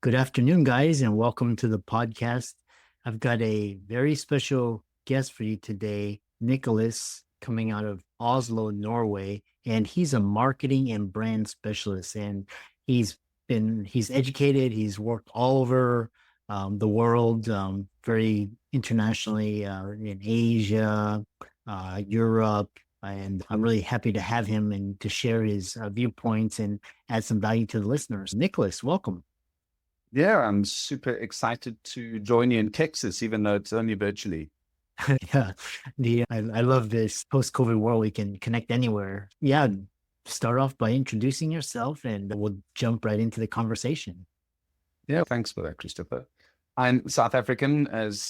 Good afternoon, guys, and welcome to the podcast. I've got a very special guest for you today, Nicholas, coming out of Oslo, Norway, and he's a marketing and brand specialist. And he's he's educated, he's worked all over the world, very internationally, in Asia, Europe. And I'm really happy to have him and to share his viewpoints and add some value to the listeners. Nicholas, welcome. Yeah, I'm super excited to join you in Texas, even though it's only virtually. Yeah, I love this post-COVID world. We can connect anywhere. Yeah, start off by introducing yourself, and we'll jump right into the conversation. Yeah, thanks for that, Christopher. I'm South African, as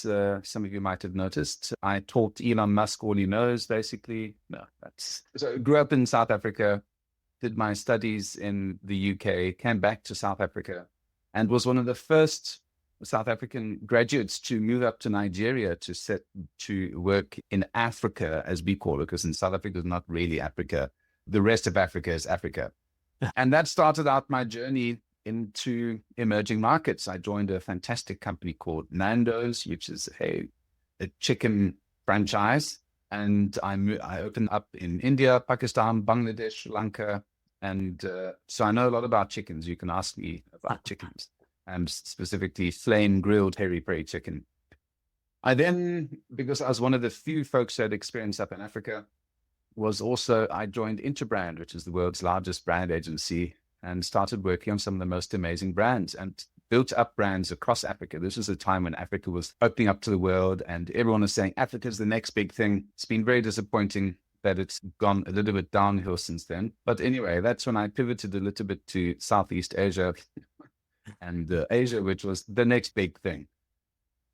some of you might have noticed. I taught Elon Musk all he knows, basically. No, that's so. I grew up in South Africa, did my studies in the UK, came back to South Africa, and was one of the first South African graduates to move up to Nigeria to work in Africa, as we call it, because in South Africa is not really Africa. The rest of Africa is Africa. And that started out my journey into emerging markets. I joined a fantastic company called Nando's, which is a chicken franchise. And I opened up in India, Pakistan, Bangladesh, Sri Lanka. And so I know a lot about chickens. You can ask me about chickens, and specifically flame grilled hairy-prairie chicken. I then, because I was one of the few folks that had experience up in Africa, I joined Interbrand, which is the world's largest brand agency, and started working on some of the most amazing brands and built up brands across Africa. This was a time when Africa was opening up to the world and everyone was saying Africa's the next big thing. It's been very disappointing that it's gone a little bit downhill since then. But anyway, that's when I pivoted a little bit to Southeast Asia and Asia, which was the next big thing.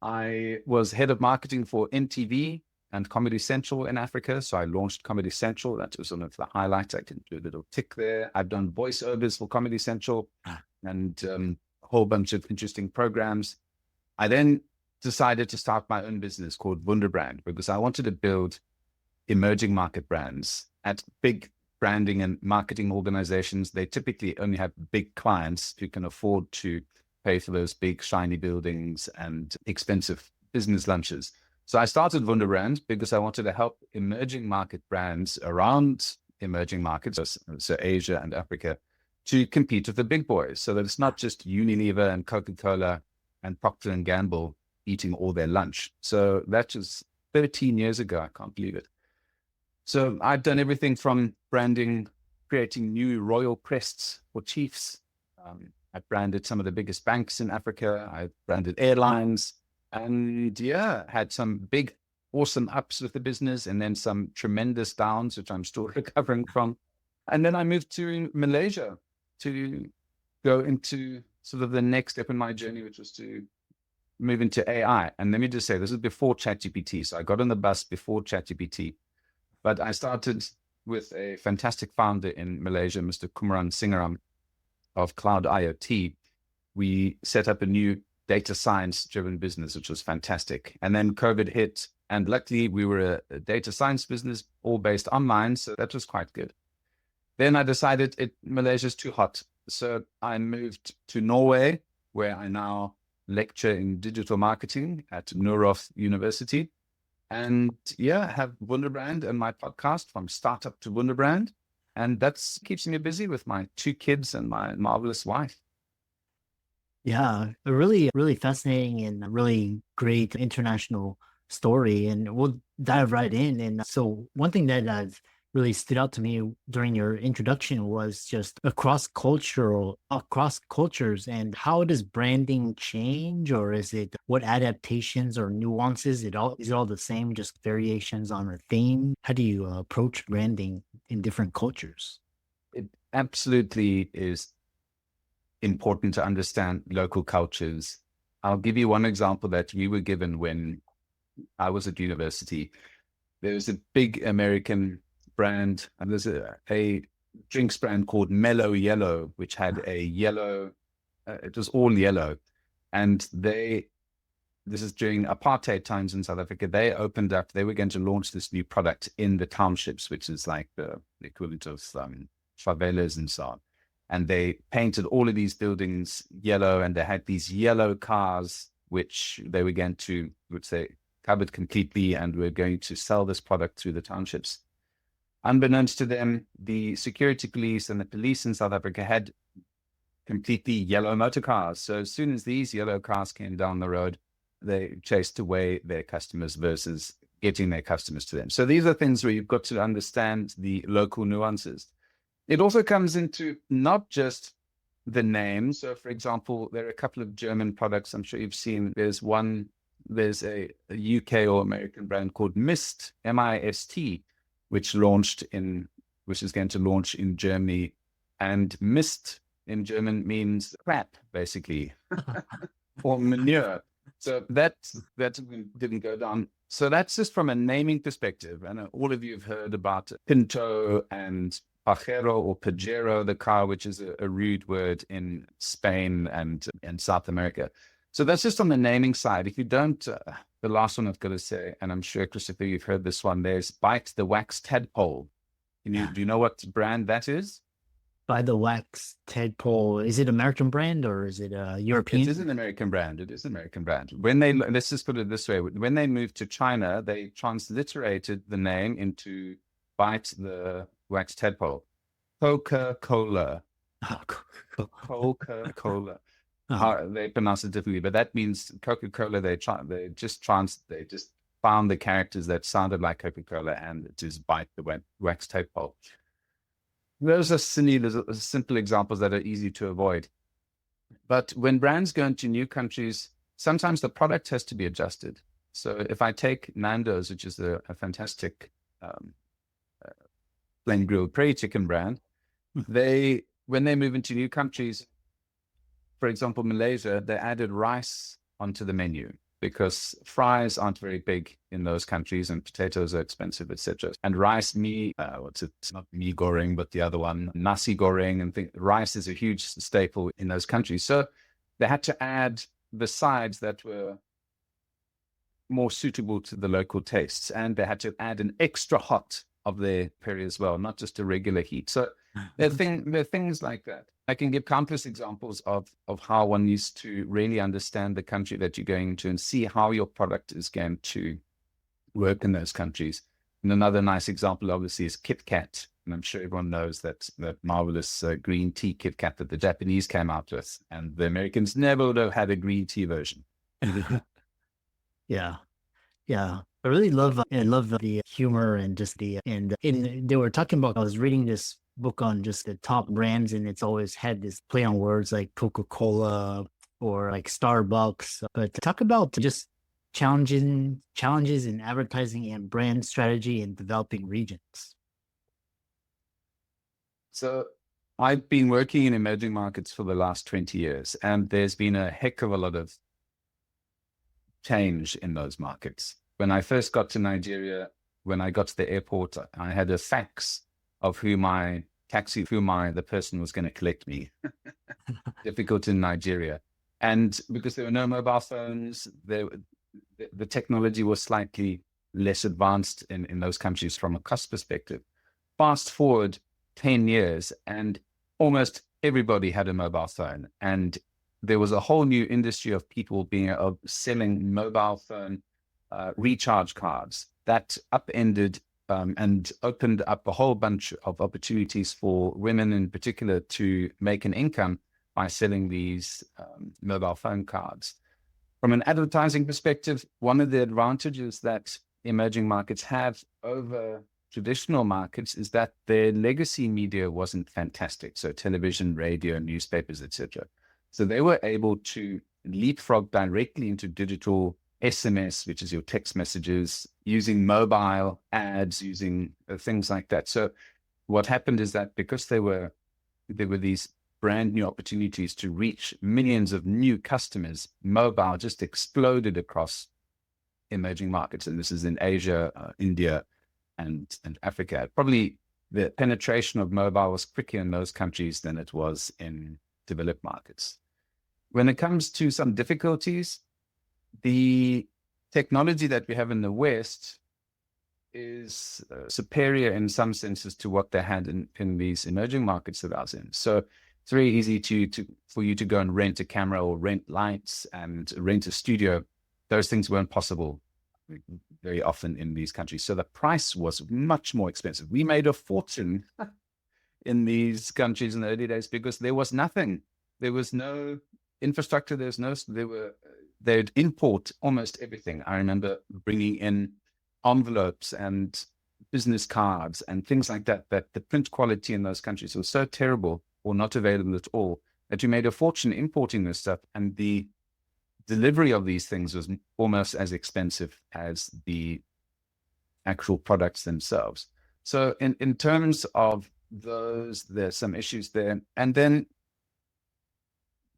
I was head of marketing for NTV and Comedy Central in Africa. So I launched Comedy Central. That was one of the highlights. I can do a little tick there. I've done voiceovers for Comedy Central and a whole bunch of interesting programs. I then decided to start my own business called Wunderbrand because I wanted to build emerging market brands at big branding and marketing organizations. They typically only have big clients who can afford to pay for those big shiny buildings and expensive business lunches. So I started Wunderbrand because I wanted to help emerging market brands around emerging markets, so Asia and Africa, to compete with the big boys, so that it's not just Unilever and Coca-Cola and Procter & Gamble eating all their lunch. So that was 13 years ago. I can't believe it. So I've done everything from branding, creating new royal crests for chiefs. I've branded some of the biggest banks in Africa. I've branded airlines. And yeah, had some big, awesome ups with the business and then some tremendous downs, which I'm still recovering from. And then I moved to Malaysia to go into sort of the next step in my journey, which was to move into AI. And let me just say, this is before ChatGPT. So I got on the bus before ChatGPT. But I started with a fantastic founder in Malaysia, Mr. Kumaran Singaram of Cloud IoT. We set up a new data science-driven business, which was fantastic. And then COVID hit, and luckily we were a data science business, all based online, so that was quite good. Then I decided Malaysia's too hot, so I moved to Norway, where I now lecture in digital marketing at Noroth University. And yeah, have Wunderbrand and my podcast, From Startup to Wunderbrand. And that keeps me busy with my 2 kids and my marvelous wife. Yeah, a really, really fascinating and a really great international story. And we'll dive right in. And so one thing that really stood out to me during your introduction was just across cultures, and how does branding change, or is it what adaptations or nuances? Is it all the same, just variations on a theme? How do you approach branding in different cultures? It absolutely is important to understand local cultures. I'll give you one example that we were given when I was at university. There was a big American brand, and there's a drinks brand called Mellow Yellow, which had a yellow, it was all yellow. And this is during apartheid times in South Africa, they were going to launch this new product in the townships, which is like the equivalent of favelas and so on. and they painted all of these buildings yellow, and they had these yellow cars, which they were going to, which they covered completely, and were going to sell this product through the townships. Unbeknownst to them, the security police and the police in South Africa had completely yellow motor cars. So as soon as these yellow cars came down the road, they chased away their customers versus getting their customers to them. So these are things where you've got to understand the local nuances. It also comes into not just the name. So for example, there are a couple of German products I'm sure you've seen. There's a UK or American brand called Mist, M-I-S-T, which is going to launch in Germany. And Mist in German means crap, basically, or manure. So that didn't go down. So that's just from a naming perspective. And all of you have heard about Pinto and Pajero or Pajero, the car, which is a rude word in Spain and South America. So that's just on the naming side. If you don't, the last one I've got to say, and I'm sure, Christopher, you've heard this one, there's Bite the Wax Tadpole. Do you know what brand that is? By the Wax Tadpole, is it American brand or is it European? It is an American brand. It is an American brand. Let's just put it this way. When they moved to China, they transliterated the name into Bite the Wax Tadpole. Coca-Cola. Coca-Cola. They pronounce it differently, but that means Coca-Cola. They just found the characters that sounded like Coca-Cola, and it is Bite the Wax Tadpole. Those are simple examples that are easy to avoid. But when brands go into new countries, sometimes the product has to be adjusted. So if I take Nando's, which is a fantastic flame grilled prairie chicken brand, when they move into new countries, for example, Malaysia, they added rice onto the menu because fries aren't very big in those countries and potatoes are expensive, etc. And rice, it's not mee goreng, but the other one, nasi goreng, and rice is a huge staple in those countries. So they had to add the sides that were more suitable to the local tastes, and they had to add an extra hot of their curry as well, not just a regular heat. So there are things like that. I can give countless examples of how one needs to really understand the country that you're going to and see how your product is going to work in those countries. And another nice example, obviously, is Kit Kat. And I'm sure everyone knows that marvelous green tea Kit Kat that the Japanese came out with. And the Americans never would have had a green tea version. Yeah. Yeah. I really love the humor and just and they were talking about, I was reading this book on just the top brands, and it's always had this play on words like Coca-Cola or like Starbucks. But talk about just challenges in advertising and brand strategy in developing regions. So I've been working in emerging markets for the last 20 years, and there's been a heck of a lot of change in those markets. When I first got to Nigeria, when I got to the airport, I had a fax of the person was going to collect me. Difficult in Nigeria. And because there were no mobile phones, the technology was slightly less advanced in those countries from a cost perspective. Fast forward 10 years and almost everybody had a mobile phone. And there was a whole new industry of people selling mobile phone recharge cards that upended and opened up a whole bunch of opportunities for women in particular to make an income by selling these mobile phone cards. From an advertising perspective, one of the advantages that emerging markets have over traditional markets is that their legacy media wasn't fantastic. So television, radio, newspapers, etc. So they were able to leapfrog directly into digital SMS, which is your text messages, using mobile ads, using things like that. So what happened is that because there were these brand new opportunities to reach millions of new customers, mobile just exploded across emerging markets. And this is in Asia, India, and Africa. Probably the penetration of mobile was quicker in those countries than it was in developed markets. When it comes to some difficulties, the technology that we have in the West is superior in some senses to what they had in these emerging markets that I was in. So It's very easy for you to go and rent a camera or rent lights and rent a studio. Those things weren't possible very often in these countries. So the price was much more expensive. We made a fortune in these countries in the early days because there was nothing. There was no infrastructure. They'd import almost everything. I remember bringing in envelopes and business cards and things like that, that the print quality in those countries was so terrible or not available at all that you made a fortune importing this stuff. And the delivery of these things was almost as expensive as the actual products themselves. So in terms of those, there's some issues there. And then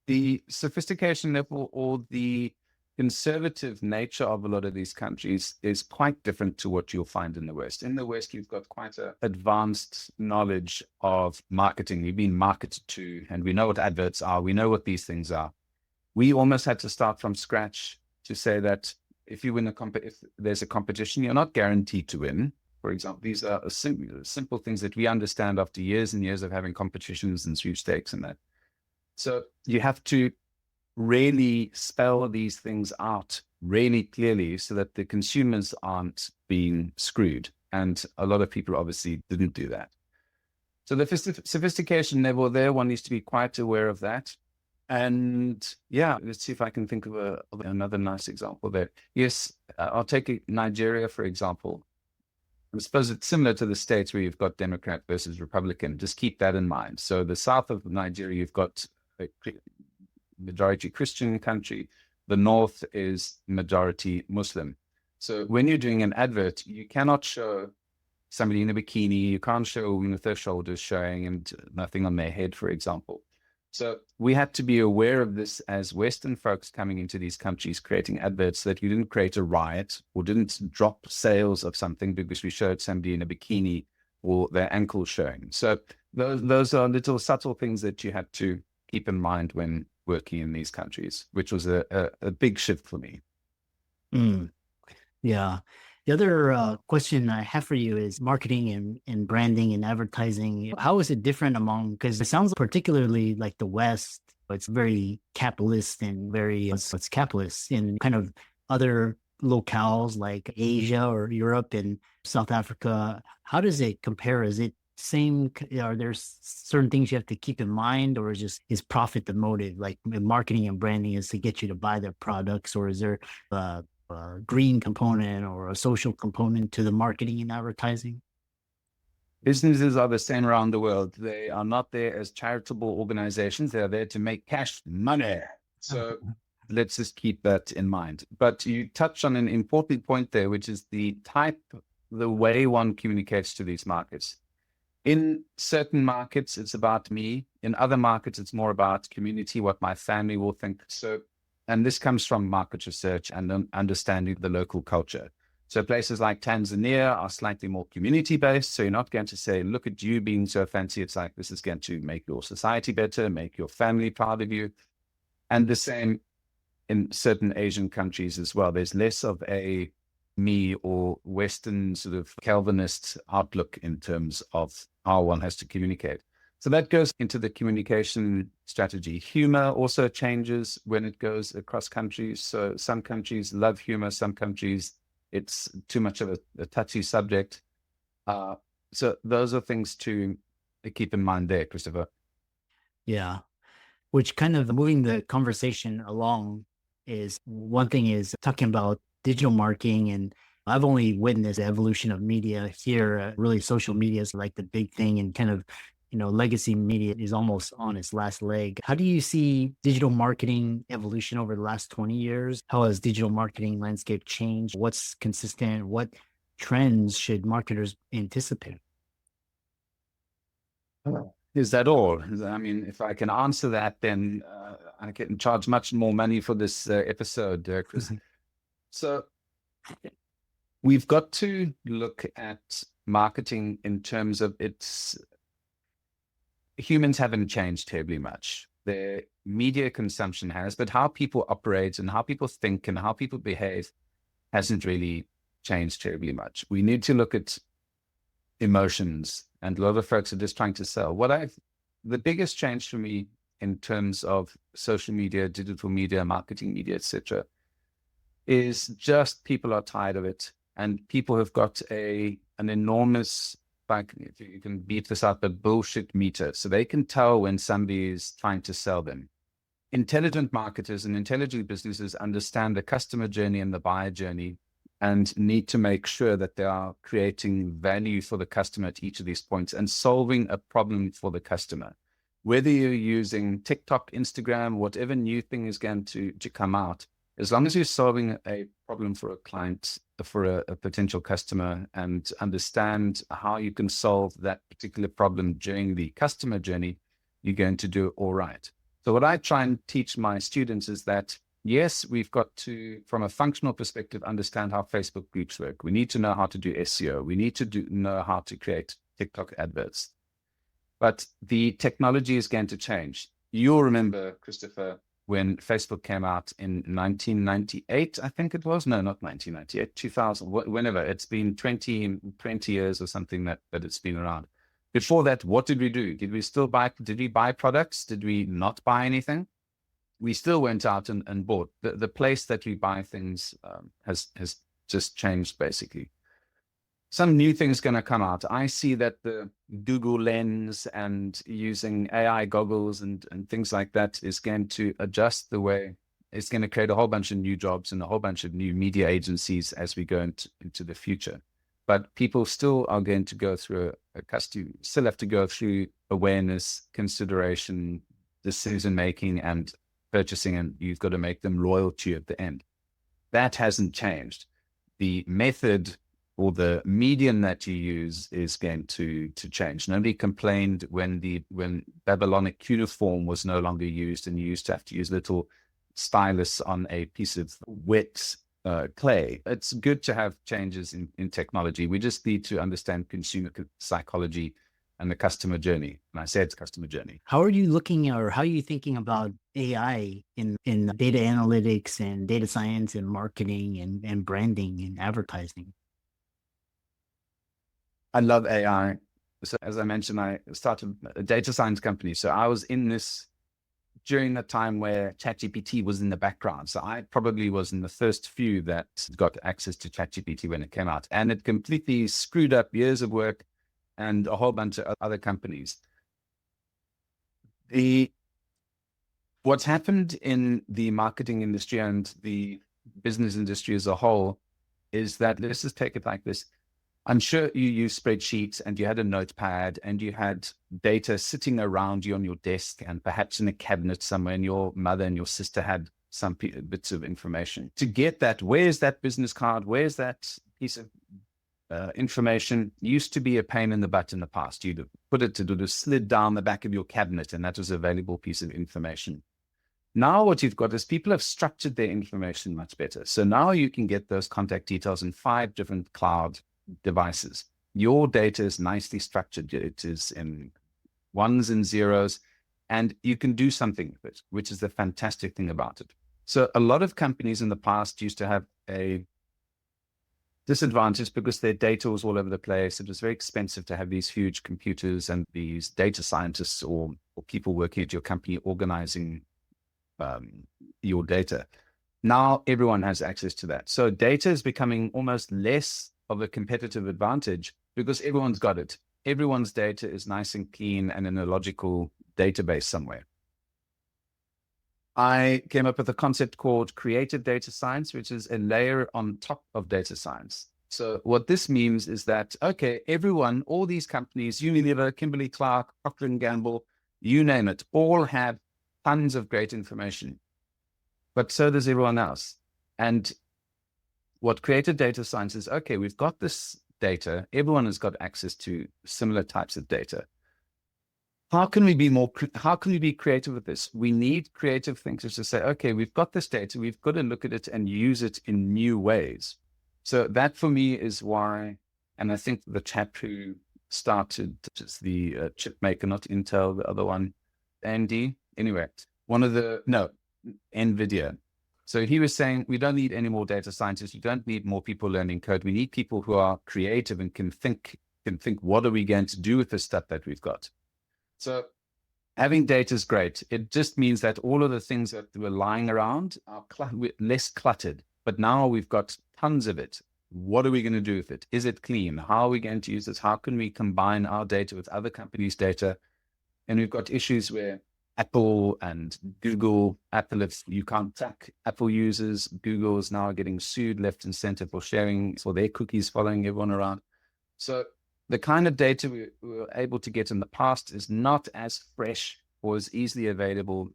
the sophistication level or the conservative nature of a lot of these countries is quite different to what you'll find in the West. In the West, you've got quite an advanced knowledge of marketing. You've been marketed to, and we know what adverts are. We know what these things are. We almost had to start from scratch to say that if you win if there's a competition, you're not guaranteed to win. For example, these are simple things that we understand after years and years of having competitions and sweepstakes and that. So you have to really spell these things out really clearly so that the consumers aren't being screwed. And a lot of people obviously didn't do that. So the sophistication level there, one needs to be quite aware of that. And yeah, let's see if I can think of another nice example there. Yes, I'll take Nigeria, for example. I suppose it's similar to the States where you've got Democrat versus Republican. Just keep that in mind. So the south of Nigeria, you've got a majority Christian country. The north is majority Muslim. So when you're doing an advert, you cannot show somebody in a bikini. You can't show a woman with their shoulders showing and nothing on their head, for example. So we had to be aware of this as Western folks coming into these countries, creating adverts, so that you didn't create a riot or didn't drop sales of something because we showed somebody in a bikini or their ankle showing. So those are little subtle things that you had to keep in mind when working in these countries, which was a big shift for me. Yeah. The other question I have for you is marketing and branding and advertising. How is it different because it sounds particularly like the West, it's very capitalist and it's capitalist in kind of other locales like Asia or Europe and South Africa. How does it compare? Is it same? Are there certain things you have to keep in mind, or is profit the motive? Like marketing and branding is to get you to buy their products, or is there a green component or a social component to the marketing and advertising? Businesses are the same around the world. They are not there as charitable organizations. They are there to make cash money. So let's just keep that in mind. But you touch on an important point there, which is the way one communicates to these markets. In certain markets, it's about me. In other markets, it's more about community, what my family will think. And this comes from market research and understanding the local culture. So places like Tanzania are slightly more community-based. So you're not going to say, look at you being so fancy. It's like, this is going to make your society better, make your family proud of you. And the same in certain Asian countries as well. There's less of a me or Western sort of Calvinist outlook in terms of how one has to communicate. So that goes into the communication strategy. Humor also changes when it goes across countries. So some countries love humor, some countries it's too much of a touchy subject. So those are things to keep in mind there, Christopher. Yeah. Which kind of moving the conversation along is one thing is talking about digital marketing. And I've only witnessed the evolution of media here. Really, social media is like the big thing, and kind of legacy media is almost on its last leg. How do you see digital marketing evolution over the last 20 years? How has digital marketing landscape changed? What's consistent? What trends should marketers anticipate? Is that all? I mean, if I can answer that, then I can charge much more money for this episode, Chris. So we've got to look at marketing in terms of humans haven't changed terribly much. Their media consumption has, but how people operate and how people think and how people behave hasn't really changed terribly much. We need to look at emotions, and a lot of folks are just trying to sell. What I've the biggest change for me in terms of social media, digital media, marketing media, etc., is just people are tired of it, and people have got an enormous, like, if you can beat this out, the bullshit meter, so they can tell when somebody is trying to sell them. Intelligent marketers and intelligent businesses understand the customer journey and the buyer journey, and need to make sure that they are creating value for the customer at each of these points and solving a problem for the customer. Whether you're using TikTok, Instagram, whatever new thing is going to come out, as long as you're solving a problem for a client, for a potential customer, and understand how you can solve that particular problem during the customer journey, you're going to do all right. So what I try and teach my students is that, yes, we've got to, from a functional perspective, understand how Facebook groups work. We need to know how to do SEO. We need to know how to create TikTok adverts. But the technology is going to change. You'll remember, Christopher, when Facebook came out in 1998, I think it was. No, not 1998, 2000, whenever. It's been 20 years or something that it's been around. Before that, what did we do? Did we buy products? Did we not buy anything? We still went out and bought. The place that we buy things has just changed, basically. Some new things going to come out. I see that the Google Lens and using AI goggles and things like that is going to adjust the way. It's going to create a whole bunch of new jobs and a whole bunch of new media agencies as we go into the future. But people still are going to go through still have to go through awareness, consideration, decision-making, and purchasing, and you've got to make them loyal to you at the end. That hasn't changed. The method or the medium that you use is going to change. Nobody complained when Babylonic cuneiform was no longer used, and you used to have to use little stylus on a piece of wet clay. It's good to have changes in technology. We just need to understand consumer psychology and the customer journey. And I said customer journey. How are you looking, or how are you thinking about AI in data analytics and data science and marketing and branding and advertising? I love AI. So as I mentioned, I started a data science company. So I was in this during the time where ChatGPT was in the background. So I probably was in the first few that got access to ChatGPT when it came out. And it completely screwed up years of work and a whole bunch of other companies. What's happened in the marketing industry and the business industry as a whole is that, let's just take it like this. I'm sure you use spreadsheets and you had a notepad and you had data sitting around you on your desk and perhaps in a cabinet somewhere, and your mother and your sister had some bits of information. To get that, where's that business card? Where's that piece of information? Used to be a pain in the butt in the past. You'd put it to slid down the back of your cabinet, and that was a valuable piece of information. Now what you've got is people have structured their information much better. So now you can get those contact details in 5 different cloud devices. Your data is nicely structured. It is in ones and zeros, and you can do something with it, which is the fantastic thing about it. So a lot of companies in the past used to have a disadvantage because their data was all over the place. It was very expensive to have these huge computers and these data scientists or people working at your company organizing your data. Now everyone has access to that. So data is becoming almost less of a competitive advantage because everyone's got it. Everyone's data is nice and clean and in a logical database somewhere. I came up with a concept called creative data science, which is a layer on top of data science. So what this means is that, okay, everyone, all these companies, Unilever, Kimberly-Clark, Procter & Gamble, you name it, all have tons of great information, but so does everyone else. And what creative data science is, okay, we've got this data. Everyone has got access to similar types of data. How can we be creative with this? We need creative thinkers to say, okay, we've got this data. We've got to look at it and use it in new ways. So that for me is why, and I think the chap who started, just the chip maker, not Intel, the other one, AMD, anyway, NVIDIA. So he was saying, we don't need any more data scientists. We don't need more people learning code. We need people who are creative and can think, what are we going to do with the stuff that we've got? So Having data is great. It just means that all of the things that were lying around are less cluttered. But now we've got tons of it. What are we going to do with it? Is it clean? How are we going to use this? How can we combine our data with other companies' data? And we've got issues where Apple and Google, you can't track Apple users. Google is now getting sued left and center for sharing, for their cookies following everyone around. So the kind of data we were able to get in the past is not as fresh or as easily available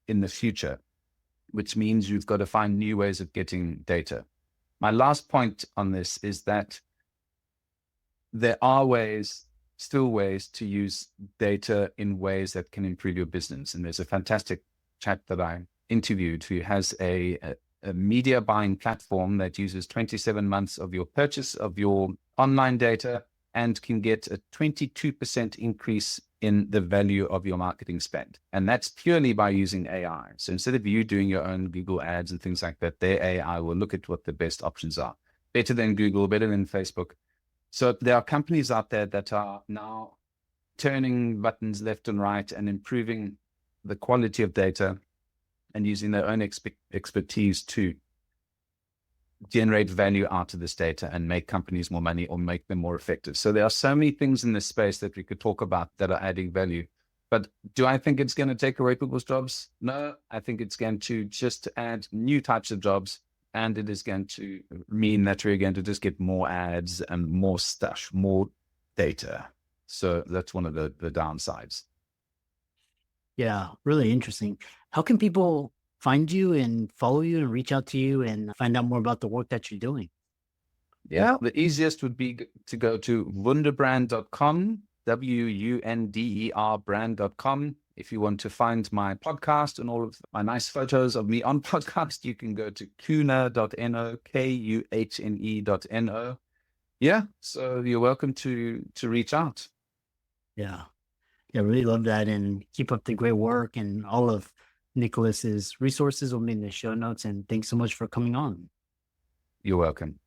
in the future, which means you've got to find new ways of getting data. My last point on this is that there are still ways to use data in ways that can improve your business. And there's a fantastic chap that I interviewed who has a media buying platform that uses 27 months of your purchase of your online data and can get a 22% increase in the value of your marketing spend. And that's purely by using AI. So instead of you doing your own Google ads and things like that, their AI will look at what the best options are. Better than Google, better than Facebook. So there are companies out there that are now turning buttons left and right and improving the quality of data and using their own expertise to generate value out of this data and make companies more money or make them more effective. So there are so many things in this space that we could talk about that are adding value. But do I think it's going to take away people's jobs? No, I think it's going to just add new types of jobs. And it is going to mean that we're going to just get more ads and more stuff, more data. So that's one of the downsides. Yeah, really interesting. How can people find you and follow you and reach out to you and find out more about the work that you're doing? Yeah, the easiest would be to go to wunderbrand.com, WUNDER brand.com. If you want to find my podcast and all of my nice photos of me on podcast, you can go to kuhne.no, KUHNE.no. Yeah, so you're welcome to reach out. Yeah. Yeah, really love that, and keep up the great work, and all of Nicholas's resources will be in the show notes. And thanks so much for coming on. You're welcome.